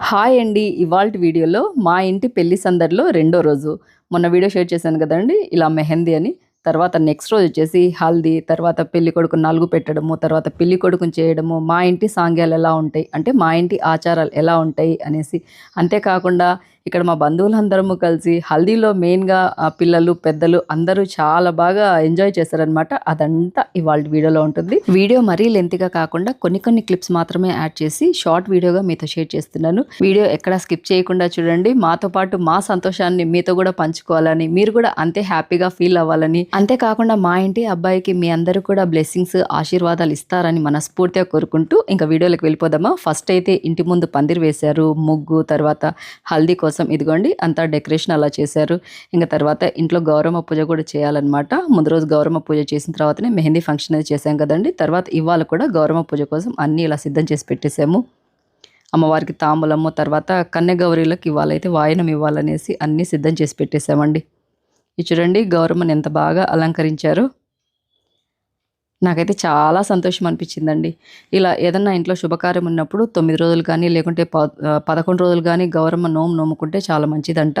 Hi అండి. ఇవాల్టి వీడియోలో మా ఇంటి పెళ్లి సందడిలో రెండో రోజు. మొన్న వీడియో షేర్ చేశాను కదండీ! ఇలా మెహందీ అని. తర్వాత నెక్స్ట్ రోజు వచ్చేసి హల్దీ, తర్వాత పెళ్ళికొడుకు నలుగు పెట్టడము, తర్వాత పెళ్ళికొడుకుని చేయడము, మా ఇంటి సాంగ్యాలు ఎలా ఉంటాయి, అంటే మా ఇంటి ఆచారాలు ఎలా ఉంటాయి అనేసి. అంతేకాకుండా ఇక్కడ మా బంధువులందరము కలిసి హల్దీలో మెయిన్‌గా పిల్లలు, పెద్దలు అందరూ చాలా బాగా ఎంజాయ్ చేశారనమాట. అదంతా ఇవాల్టి వీడియోలో ఉంటుంది. వీడియో మరీ లెంతీగా కాకుండా కొన్ని క్లిప్స్ మాత్రమే యాడ్ చేసి షార్ట్ వీడియోగా మీతో షేర్ చేస్తున్నాను. వీడియో ఎక్కడా స్కిప్ చేయకుండా చూడండి. మాతో పాటు మా సంతోషాన్ని మీతో కూడా పంచుకోవాలని, మీరు కూడా అంతే హ్యాపీగా ఫీల్ అవ్వాలని, అంతేకాకుండా మా ఇంటి అబ్బాయికి మీ అందరూ కూడా బ్లెస్సింగ్స్, ఆశీర్వాదాలు ఇస్తారని మనస్ఫూర్తిగా కోరుకుంటూ ఇంకా వీడియోలోకి వెళ్ళిపోదామా. ఫస్ట్ అయితే ఇంటి ముందు పందిరి వేశారు, ముగ్గు, తర్వాత హల్దీ కోసం ఇదిగోండి అంతా డెకరేషన్ అలా చేశారు. ఇంకా తర్వాత ఇంట్లో గౌరమ్మ పూజ కూడా చేయాలన్నమాట. ముందు రోజు గౌరమ్మ పూజ చేసిన తర్వాతనే మెహందీ ఫంక్షన్ అనేది చేశాం కదండి. తర్వాత ఇవాళ కూడా గౌరమ్మ పూజ కోసం అన్నీ ఇలా సిద్ధం చేసి పెట్టేశాము. అమ్మవారికి తాంబూలము, తర్వాత కన్యగౌరీలకు ఇవ్వాలైతే వాయనం ఇవ్వాలనేసి అన్నీ సిద్ధం చేసి పెట్టేశామండి. ఇది చూడండి గౌరమ్మని ఎంత బాగా అలంకరించారో. నాకైతే చాలా సంతోషం అనిపించిందండి. ఇలా ఏదన్నా ఇంట్లో శుభకార్యం ఉన్నప్పుడు 9 రోజులు కానీ, లేకుంటే 11 రోజులు కానీ గౌరమ్మ నోముకుంటే చాలా మంచిదంట.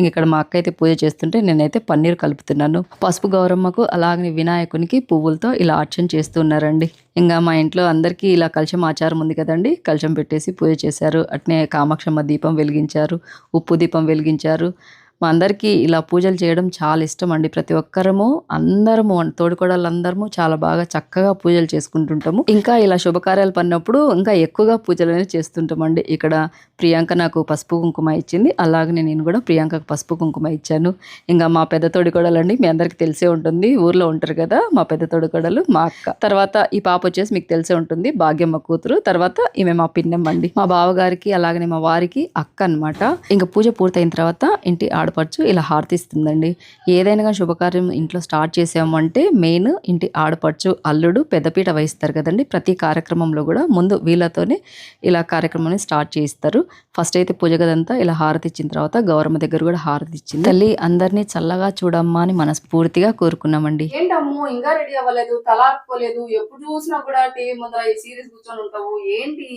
ఇక్కడ మా అక్క అయితే పూజ చేస్తుంటే నేనైతే పన్నీర్ కలుపుతున్నాను. పసుపు గౌరమ్మకు, అలాగే వినాయకునికి పువ్వులతో ఇలా అర్చన చేస్తూ ఉన్నారండి. ఇంకా మా ఇంట్లో అందరికీ ఇలా కలశం ఆచారం ఉంది కదండి. కలశం పెట్టేసి పూజ చేశారు. అట్నే కామాక్షమ్మ దీపం వెలిగించారు, ఉప్పు దీపం వెలిగించారు. మా అందరికీ ఇలా పూజలు చేయడం చాలా ఇష్టం అండి. ప్రతి ఒక్కరము అందరము తోడికోడళ్ళందరము చాలా బాగా చక్కగా పూజలు చేసుకుంటుంటాము. ఇంకా ఇలా శుభకార్యాలు పడినప్పుడు ఇంకా ఎక్కువగా పూజలు అనేది చేస్తుంటామండి. ఇక్కడ ప్రియాంక నాకు పసుపు కుంకుమ ఇచ్చింది, అలాగనే నేను కూడా ప్రియాంకకు పసుపు కుంకుమ ఇచ్చాను. ఇంకా మా పెద్ద తోడికోడలండి, మీ అందరికి తెలిసే ఉంటుంది, ఊర్లో ఉంటారు కదా మా పెద్ద తోడికోడలు మా అక్క. తర్వాత ఈ పాప వచ్చేసి మీకు తెలిసే ఉంటుంది, భాగ్యమ్మ కూతురు. తర్వాత ఈమె మా పిన్నమ్మ అండి, మా బావగారికి అలాగనే మా వారికి అక్క అనమాట. ఇంకా పూజ పూర్తయిన తర్వాత ఇంటి ఆడపడుచు ఇలా హారతిస్తుందండి. ఏదైనా కానీ శుభకార్యం ఇంట్లో స్టార్ట్ చేసామంటే మెయిన్ ఇంటి ఆడపడుచు, అల్లుడు పెద్దపీట వహిస్తారు కదండి. ప్రతి కార్యక్రమంలో కూడా ముందు వీళ్ళతోనే ఇలా కార్యక్రమాన్ని స్టార్ట్ చేయిస్తారు. ఫస్ట్ అయితే పూజ గదంతా ఇలా హారతి ఇచ్చిన తర్వాత గౌరమ్మ దగ్గర కూడా హారతి ఇచ్చింది. తల్లి అందరినీ చల్లగా చూడమ్మా అని మనస్ఫూర్తిగా కోరుకున్నామండి. ఏంటమ్మో ఇంకా రెడీ అవ్వలేదు, తలాపుకోలేదు, ఎప్పుడు చూసినా కూడా టీవీ ముందర ఈ సీరీస్ కూర్చొని ఉంటావు ఏంటి?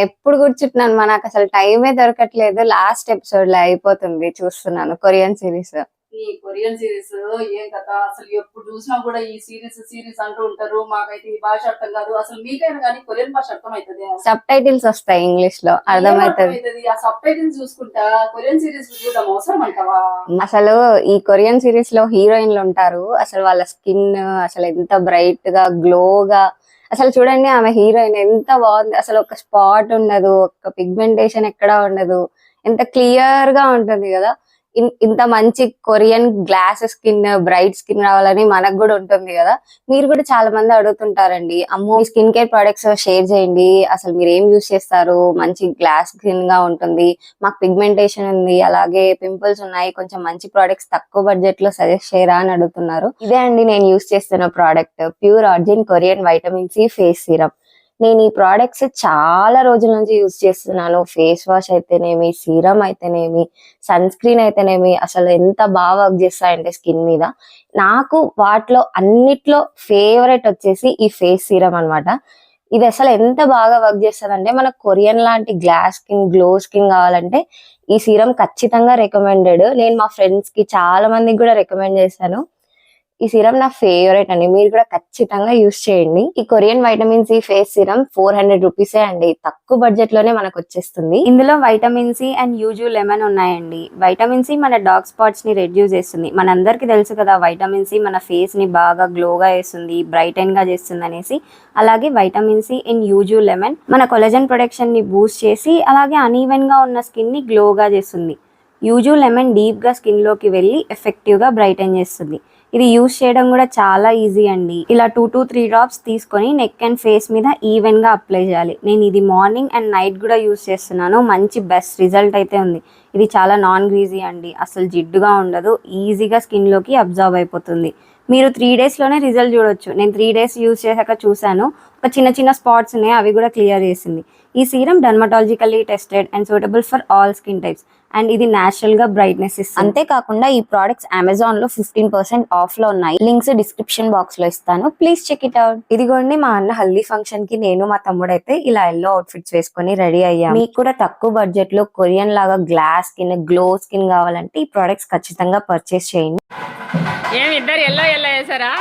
ఎప్పుడు కూర్చుంటున్నాను, నాకు అసలు టైమే దొరకట్లేదు. లాస్ట్ ఎపిసోడ్ లో అయిపోతుంది చూస్తున్నాను కొరియన్ సిరీస్. ఈ కొరియన్ సిరీస్ ఏం కదా, అసలు ఎప్పుడు చూసినా కూడా ఈ సిరీస్ అంటూ ఉంటారు. మాకైతే ఈ భాష అర్థం కాదు. అసలు మీకైనా కానీ కొరియన్ భాష అర్థం అవుతుంది? సబ్ టైటిల్స్ వస్తాయి ఇంగ్లీష్ లో, అర్థమవుతుంది. ఆ సబ్ టైటిల్స్ చూసుకుంటా కొరియన్ సిరీస్ చూడడం అవసరం అంటావా? అసలు ఈ కొరియన్ సిరీస్ లో హీరోయిన్లు ఉంటారు, అసలు వాళ్ళ స్కిన్ అసలు ఎంత బ్రైట్ గా గ్లోగా, అసలు చూడండి ఆమె హీరోయిన్ ఎంత బాగుంది. అసలు ఒక స్పాట్ ఉండదు, ఒక పిగ్మెంటేషన్ ఎక్కడా ఉండదు, ఎంత క్లియర్ గా ఉంటుంది కదా. ఇంత మంచి Korean glass skin, bright skin రావాలని మనకు కూడా ఉంటుంది కదా. మీరు కూడా చాలా మంది అడుగుతుంటారండి, అమ్మో స్కిన్ కేర్ ప్రొడక్ట్స్ షేర్ చేయండి, అసలు మీరు ఏం యూస్ చేస్తారు, మంచి గ్లాస్ స్కిన్ గా ఉంటుంది, మాకు పిగ్మెంటేషన్ ఉంది, అలాగే పింపుల్స్ ఉన్నాయి, కొంచెం మంచి ప్రొడక్ట్స్ తక్కువ బడ్జెట్ లో సజెస్ట్ చేయరా అని అడుగుతున్నారు. ఇదే అండి నేను యూస్ చేస్తున్న product, pure origin Korean vitamin C face serum. నేను ఈ ప్రోడక్ట్స్ చాలా రోజుల నుంచి యూజ్ చేస్తున్నాను. ఫేస్ వాష్ అయితేనేమి, సీరమ్ అయితేనేమి, సన్ స్క్రీన్ అయితేనేమి, అసలు ఎంత బాగా వర్క్ చేస్తాయంటే స్కిన్ మీద. నాకు వాటిలో అన్నిట్లో ఫేవరెట్ వచ్చేసి ఈ ఫేస్ సీరమ్ అన్నమాట. ఇది అసలు ఎంత బాగా వర్క్ చేస్తుంది అంటే, మనకు కొరియన్ లాంటి గ్లాస్ స్కిన్, గ్లో స్కిన్ కావాలంటే ఈ సీరమ్ ఖచ్చితంగా రికమెండెడ్. నేను మా ఫ్రెండ్స్ కి చాలా మందికి కూడా రికమెండ్ చేశాను. ఈ సీరం నా ఫేవరెట్ అండి, మీరు కూడా ఖచ్చితంగా యూస్ చేయండి. ఈ Korean vitamin C face serum 400 రూపీసే అండి, తక్కువ బడ్జెట్ లోనే మనకు వచ్చేస్తుంది. ఇందులో vitamin C and yuzu lemon ఉన్నాయండి. వైటమిన్ సి మన డార్క్ స్పాట్స్ ని రెడ్యూస్ చేస్తుంది. మనందరికి తెలుసు కదా వైటమిన్ సి మన ఫేస్ ని బాగా గ్లోగా చేస్తుంది, బ్రైటన్ గా చేస్తుంది అనేసి. అలాగే vitamin C and yuzu lemon మన కొలజన్ ప్రొడక్షన్ ని బూస్ట్ చేసి, అలాగే అనీవెన్ గా ఉన్న స్కిన్ ని గ్లోగా చేస్తుంది. యూజు లెమన్ డీప్ గా స్కిన్ లోకి వెళ్ళి ఎఫెక్టివ్ గా బ్రైటన్ చేస్తుంది. ఇది యూజ్ చేయడం కూడా చాలా ఈజీ అండి. ఇలా 2 to 3 డ్రాప్స్ తీసుకొని నెక్ అండ్ ఫేస్ మీద ఈవెన్ గా అప్లై చేయాలి. నేను ఇది మార్నింగ్ అండ్ నైట్ కూడా యూజ్ చేస్తున్నాను. మంచి బెస్ట్ రిజల్ట్ అయితే ఉంది. ఇది చాలా నాన్ గ్రీజీ అండి, అసలు జిడ్డుగా ఉండదు, ఈజీగా స్కిన్ లోకి అబ్జర్వ్ అయిపోతుంది. మీరు 3 డేస్లోనే రిజల్ట్ చూడొచ్చు. నేను 3 డేస్ యూజ్ చేశాక చూశాను, ఒక చిన్న చిన్న స్పాట్స్ ఉన్నాయి, అవి కూడా క్లియర్ చేసింది. ఈ serum dermatologically tested and suitable for all skin types and ఇది న్యాచురల్ గా బ్రైట్నెస్ ఇస్తుంది. అంతేకాకుండా ఈ ప్రోడక్ట్స్ అమెజాన్ లో 15% ఆఫ్ లో ఉన్నాయి. లింక్స్ డిస్క్రిప్షన్ బాక్స్ లో ఇస్తాను, ప్లీజ్ చెక్ ఇట్ అవుట్. ఇదిగోండి మా అన్న హల్దీ ఫంక్షన్ కి నేను మా తమ్ముడు అయితే ఇలా ఎల్లో అవుట్ఫిట్స్ వేసుకొని రెడీ అయ్యాం. మీకు కూడా తక్కువ బడ్జెట్ లో కొరియన్ లాగా గ్లాస్ స్కిన్, గ్లో స్కిన్ కావాలంటే ఈ ప్రోడక్ట్స్ ఖచ్చితంగా పర్చేస్ చేయండి. ఏమి ఇద్దరు ఎల్లో ఎల్లో వేసారా?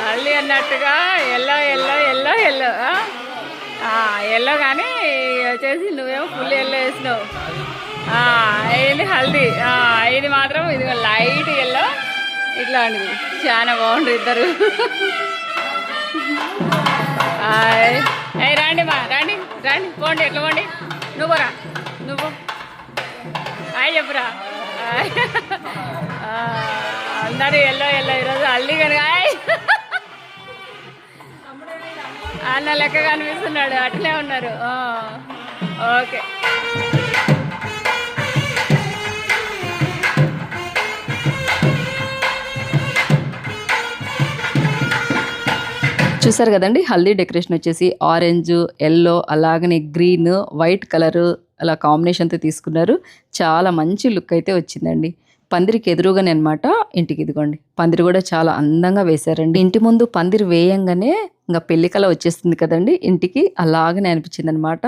హల్దీ అన్నట్టుగా yellow yellow yellow yellow yellow, కానీ వచ్చేసి నువ్వేమో ఫుల్ ఎల్లో వేసినావు. ఇది హల్దీ, ఇది మాత్రం ఇది లైట్ ఎల్లో ఇట్లాంటిది. చాలా బాగుంటుంది ఇద్దరు. రండి మా రండి రండి, పోండి ఎట్లా పోండి. నువ్వు రా, నువ్వు చెప్పురా. అందరూ ఎల్లో ఎల్లో ఈరోజు హల్దీ కనుక అన్న లెక్క కనిపిస్తున్నాడు, అట్లే ఉన్నారు. ఓకే, చూసారు కదండి, హల్దీ డెకరేషన్ వచ్చేసి ఆరెంజ్, ఎల్లో, అలాగనే గ్రీన్, వైట్ కలర్ అలా కాంబినేషన్తో తీసుకున్నారు. చాలా మంచి లుక్ అయితే వచ్చిందండి. పందిరికి ఎదురుగానే అనమాట ఇంటికి. ఇదిగోండి పందిరి కూడా చాలా అందంగా వేశారండి. ఇంటి ముందు పందిరి వేయంగానే ఇంకా పెళ్లికల వచ్చేస్తుంది కదండి ఇంటికి, అలాగనే అనిపించింది అనమాట.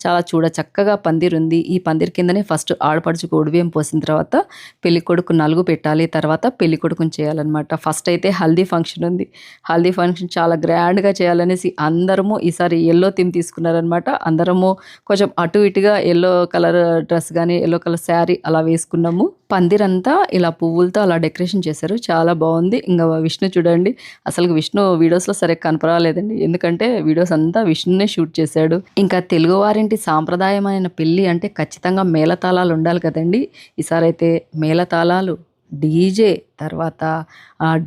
చాలా చక్కగా పందిరి ఉంది. ఈ పందిరి కిందనే ఫస్ట్ ఆడపడుచుకు ఉడివేం పోసిన తర్వాత పెళ్లి కొడుకు నలుగు పెట్టాలి, తర్వాత పెళ్లి కొడుకుని చేయాలన్నమాట. ఫస్ట్ అయితే హల్దీ ఫంక్షన్ ఉంది. హల్దీ ఫంక్షన్ చాలా గ్రాండ్గా చేయాలనేసి అందరము ఈసారి ఎల్లో థీమ్ తీసుకున్నారనమాట. అందరము కొంచెం అటు ఇటుగా ఎల్లో కలర్ డ్రెస్ కానీ ఎల్లో కలర్ శారీ అలా వేసుకున్నాము. పందిరంతా ఇలా పువ్వులతో అలా డెకరేషన్ చేశారు, చాలా బాగుంది. ఇంకా విష్ణు చూడండి, అసలు విష్ణు వీడియోస్లో సరే కనపరాలేదండి, ఎందుకంటే వీడియోస్ అంతా విష్ణునే షూట్ చేశాడు. ఇంకా తెలుగువారింటి సాంప్రదాయమైన పెళ్ళి అంటే ఖచ్చితంగా మేళతాళాలు ఉండాలి కదండి. ఈసారి అయితే మేళతాళాలు, డీజే, తర్వాత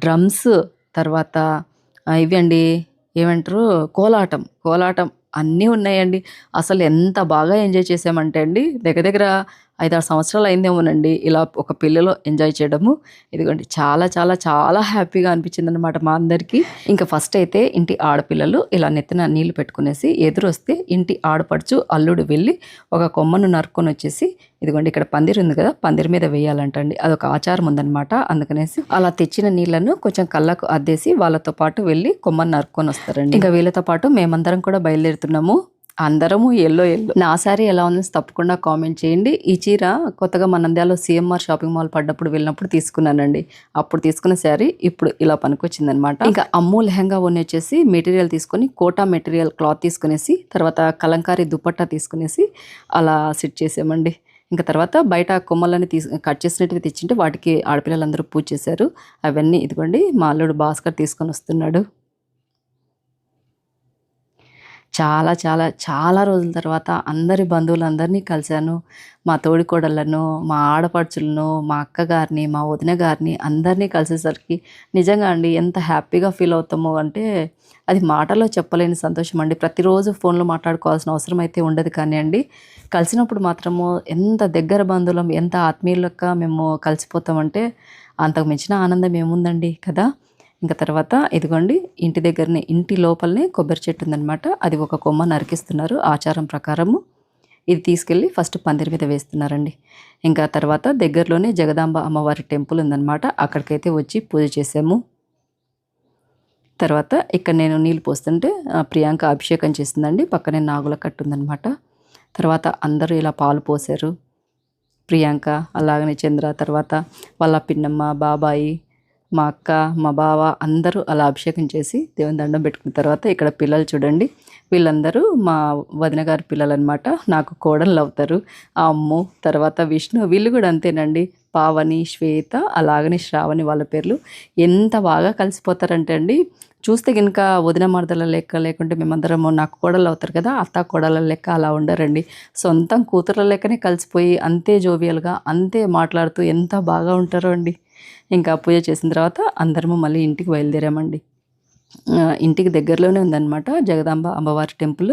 డ్రమ్స్, తర్వాత ఇవి అండి ఏమంటారు కోలాటం అన్నీ ఉన్నాయండి. అసలు ఎంత బాగా ఎంజాయ్ చేసామంటే అండి, దగ్గర 5-6 సంవత్సరాలు అయిందేమోనండి ఇలా ఒక పెళ్ళిలో ఎంజాయ్ చేయడము. ఇదిగోండి చాలా చాలా చాలా హ్యాపీగా అనిపించింది అనమాట మా అందరికీ. ఇంకా ఫస్ట్ అయితే ఇంటి ఆడపిల్లలు ఇలా నెత్తిన నీళ్లు పెట్టుకునేసి ఎదురొస్తే ఇంటి ఆడపడుచు అల్లుడు వెళ్ళి ఒక కొమ్మను నరుక్కొని వచ్చేసి ఇదిగోండి ఇక్కడ పందిరి ఉంది కదా, పందిరి మీద వేయాలంటండి. అదొక ఆచారం ఉందన్నమాట. అందుకనేసి అలా తెచ్చిన నీళ్లను కొంచెం కళ్ళకు అద్దేసి వాళ్ళతో పాటు వెళ్ళి కొమ్మను నరుక్కొని వస్తారండి. ఇంకా వీళ్ళతో పాటు మేమందరం కూడా బయలుదేరుతున్నాము. అందరము ఎల్లో. నా శారీ ఎలా ఉందని తప్పకుండా కామెంట్ చేయండి. ఈ చీర కొత్తగా మన నంద్యాలలో సిఎంఆర్ షాపింగ్ మాల్ పడ్డప్పుడు వెళ్ళినప్పుడు తీసుకున్నానండి. అప్పుడు తీసుకున్న శారీ ఇప్పుడు ఇలా పనికొచ్చింది అనమాట. ఇంకా అమ్ము లెహంగా వచ్చేసి మెటీరియల్ తీసుకొని కోటా మెటీరియల్ క్లాత్ తీసుకునేసి తర్వాత కలంకారీ దుపట్టా తీసుకునేసి అలా సెట్ చేసామండి. ఇంకా తర్వాత బయట కొమ్మలని కట్ చేసినట్టుగా తెచ్చింటే వాటికి ఆడపిల్లలందరూ పూజ చేశారు. అవన్నీ ఇదిగోండి మా అల్లుడు భాస్కర్ తీసుకొని వస్తున్నాడు. చాలా చాలా చాలా రోజుల తర్వాత అందరి బంధువులందరినీ కలిశాను. మా తోడికోడళ్ళను, మా ఆడపడుచులను, మా అక్కగారిని, మా వదిన గారిని అందరినీ కలిసేసరికి నిజంగా అండి ఎంత హ్యాపీగా ఫీల్ అవుతామో అంటే అది మాటలో చెప్పలేని సంతోషం అండి. ప్రతిరోజు ఫోన్లో మాట్లాడుకోవాల్సిన అవసరం అయితే ఉండదు, కానీ అండి కలిసినప్పుడు మాత్రము ఎంత దగ్గర బంధువులం, ఎంత ఆత్మీయులక మేము కలిసిపోతామంటే అంతకు మించిన ఆనందం ఏముందండి కదా. ఇంకా తర్వాత ఇదిగోండి ఇంటి దగ్గరనే ఇంటి లోపలనే కొబ్బరి చెట్టు ఉందనమాట. అది ఒక కొమ్మ నరికిస్తున్నారు ఆచారం ప్రకారము. ఇది తీసుకెళ్ళి ఫస్ట్ పందిరి మీద వేస్తున్నారండి. ఇంకా తర్వాత దగ్గరలోనే జగదాంబ అమ్మవారి టెంపుల్ ఉందన్నమాట. అక్కడికైతే వచ్చి పూజ చేసాము. తర్వాత ఇక్కడ నేను నీళ్ళు పోస్తుంటే ప్రియాంక అభిషేకం చేసిందండి. పక్కనే నాగుల కట్టు ఉందన్నమాట. తర్వాత అందరూ ఇలా పాలు పోసారు. ప్రియాంక, అలాగనే చంద్ర, తర్వాత వాళ్ళ పిన్నమ్మ, బాబాయి, మా అక్క, మా బావ అందరూ అలా అభిషేకం చేసి దేవుని దండం పెట్టుకున్న తర్వాత ఇక్కడ పిల్లలు చూడండి, వీళ్ళందరూ మా వదిన గారి పిల్లలు అనమాట. నాకు కోడళ్ళు అవుతారు. ఆ అమ్ము, తర్వాత విష్ణు, వీళ్ళు కూడా అంతేనండి. పావని, శ్వేత, అలాగనే శ్రావణి వాళ్ళ పేర్లు. ఎంత బాగా కలిసిపోతారంటే అండి, చూస్తే కనుక వదిన మరదల లెక్క, లేకుంటే మేమందరము నాకు కోడళ్ళు అవుతారు కదా, అత్త కోడళ్ళ లెక్క అలా ఉండరండి. సొంతం కూతుర్ల లెక్కనే కలిసిపోయి అంతే జోవియల్గా అంతే మాట్లాడుతూ ఎంత బాగా ఉంటారో అండి. ఇంకా పూజ చేసిన తర్వాత అందరము మళ్ళీ ఇంటికి బయలుదేరామండి. ఇంటికి దగ్గరలోనే ఉందన్నమాట జగదాంబ అమ్మవారి టెంపుల్.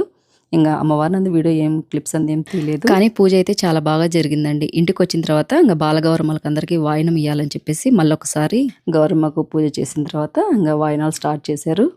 ఇంకా అమ్మవారినందు వీడియో ఏం క్లిప్స్ అంది ఏం తీయలేదు, కానీ పూజ అయితే చాలా బాగా జరిగిందండి. ఇంటికి వచ్చిన తర్వాత ఇంకా బాలగౌరమ్మలకు అందరికీ వాయినం ఇవ్వాలని చెప్పేసి మళ్ళొకసారి గౌరమ్మకు పూజ చేసిన తర్వాత ఇంకా వాయినాలు స్టార్ట్ చేశారు.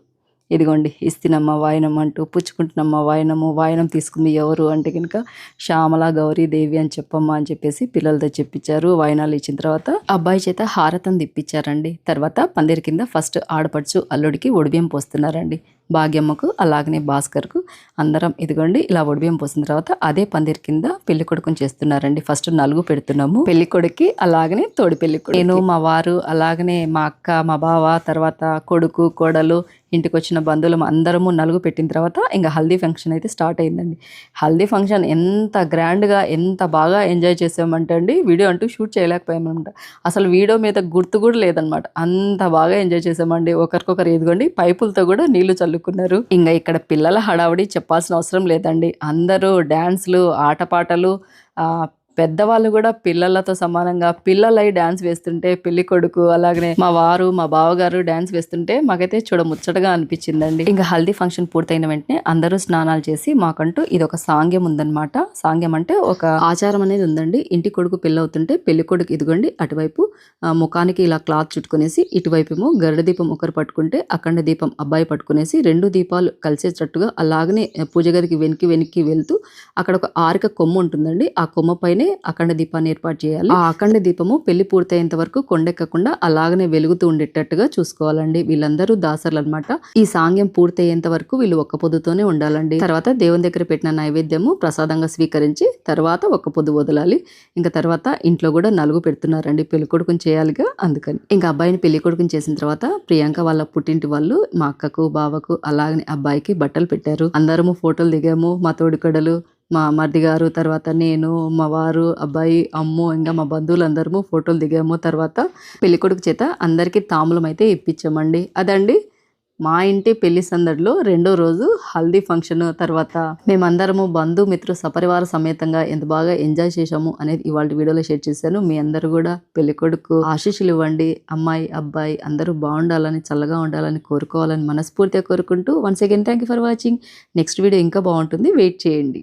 ఇదిగోండి ఇస్తినమ్మ వాయనం అంటూ పుచ్చుకుంటున్నమ్మ వాయనము, వాయనం తీసుకుంది ఎవరు అంటే కనుక శ్యామల గౌరీ దేవి అని చెప్పమ్మా అని చెప్పేసి పిల్లలతో చెప్పించారు. వాయనాలు ఇచ్చిన తర్వాత అబ్బాయి చేత హారతం తిప్పించారండి. తర్వాత పందిరి కింద ఫస్ట్ ఆడపడుచు అల్లుడికి ఒడిబియ్యం పోస్తున్నారండి. భాగ్యమ్మకు అలాగనే భాస్కర్కు అందరం ఇదిగోండి ఇలా ఒడిబియ్యం పోసిన తర్వాత అదే పందిరి కింద పెళ్లి కొడుకుని చేస్తున్నారండి. ఫస్ట్ నలుగు పెడుతున్నాము పెళ్లి కొడుక్కి, అలాగనే తోడి పెళ్లి కొడుకు, నేను మా వారు అలాగనే మా అక్క మా బావ తర్వాత కొడుకు కోడలు ఇంటికి వచ్చిన బంధువులు అందరము నలుగు పెట్టిన తర్వాత ఇంకా హల్దీ ఫంక్షన్ అయితే స్టార్ట్ అయిందండి. హల్దీ ఫంక్షన్ ఎంత గ్రాండ్గా ఎంత బాగా ఎంజాయ్ చేసామంటే అండి వీడియో అంటూ షూట్ చేయలేకపోయామన్నమాట. అసలు వీడియో మీద గుర్తు కూడా లేదనమాట, అంత బాగా ఎంజాయ్ చేసామండి. ఒకరికొకరు ఎదుగోండి పైపులతో కూడా నీళ్లు చల్లుకున్నారు. ఇంకా ఇక్కడ పిల్లల హడావుడి చెప్పాల్సిన అవసరం లేదండి. అందరూ డ్యాన్స్లు ఆటపాటలు, పెద్దవాళ్ళు కూడా పిల్లలతో సమానంగా పిల్లలై డాన్స్ వేస్తుంటే పెళ్లి కొడుకు అలాగనే మా వారు మా బావగారు డాన్స్ వేస్తుంటే మాకైతే చూడ ముచ్చటగా అనిపించిందండి. ఇంకా హల్దీ ఫంక్షన్ పూర్తయిన వెంటనే అందరూ స్నానాలు చేసి మాకంటూ ఇది ఒక సాంగ్యం ఉందన్నమాట. సాంగ్యం అంటే ఒక ఆచారం అనేది ఉందండి. ఇంటి కొడుకు పెళ్ళి అవుతుంటే పెళ్లి కొడుకు ఇదిగోండి అటువైపు ముఖానికి ఇలా క్లాత్ చుట్టుకునేసి ఇటువైపు ఏమో గరుడ దీపం ఒకరు పట్టుకుంటే అఖండ దీపం అబ్బాయి పట్టుకునేసి 2 దీపాలు కలిసేటట్టుగా అలాగనే పూజ గదికి వెనక్కి వెళ్తూ అక్కడ ఒక ఆరిక కొమ్ము ఉంటుందండి. ఆ కొమ్మ పైనే అఖండ దీపాన్ని ఏర్పాటు చేయాలి. ఆ అఖండ దీపము పెళ్లి పూర్తయ్యేంత వరకు కొండెక్కకుండా అలాగనే వెలుగుతూ ఉండేటట్టుగా చూసుకోవాలండి. వీళ్ళందరూ దాసర్లు అనమాట. ఈ సాంగ్యం పూర్తయ్యేంత వరకు వీళ్ళు ఒక్క పొద్దుతోనే ఉండాలండి. తర్వాత దేవుని దగ్గర పెట్టిన నైవేద్యము ప్రసాదంగా స్వీకరించి తర్వాత ఒక్క పొద్దు వదలాలి. ఇంకా తర్వాత ఇంట్లో కూడా నలుగు పెడుతున్నారండి. పెళ్లి కొడుకుని చేయాలిగా, అందుకని ఇంకా అబ్బాయిని పెళ్లి కొడుకుని చేసిన తర్వాత ప్రియాంక వాళ్ళ పుట్టింటి వాళ్ళు మా అక్కకు బావకు అలాగనే అబ్బాయికి బట్టలు పెట్టారు. అందరము ఫోటోలు దిగాము. మా తోడికొడలు మా మరిది గారు తర్వాత నేను మా వారు అబ్బాయి అమ్ము ఇంకా మా బంధువులందరము ఫోటోలు దిగాము. తర్వాత పెళ్ళికొడుకు చేత అందరికీ తాంబూలం అయితే ఇప్పించామండి. అదండి మా ఇంటి పెళ్లి సందడిలో 2వ రోజు హల్దీ ఫంక్షన్. తర్వాత మేమందరము బంధుమిత్రు సపరివార సమేతంగా ఎంత బాగా ఎంజాయ్ చేశాము అనేది ఇవాళ వీడియోలో షేర్ చేశాను. మీ అందరూ కూడా పెళ్లి కొడుకు ఆశీస్సులు ఇవ్వండి. అమ్మాయి అబ్బాయి అందరూ బాగుండాలని చల్లగా ఉండాలని కోరుకోవాలని మనస్ఫూర్తిగా కోరుకుంటూ once again thank you for watching. Next video ఇంకా బాగుంటుంది, వెయిట్ చేయండి.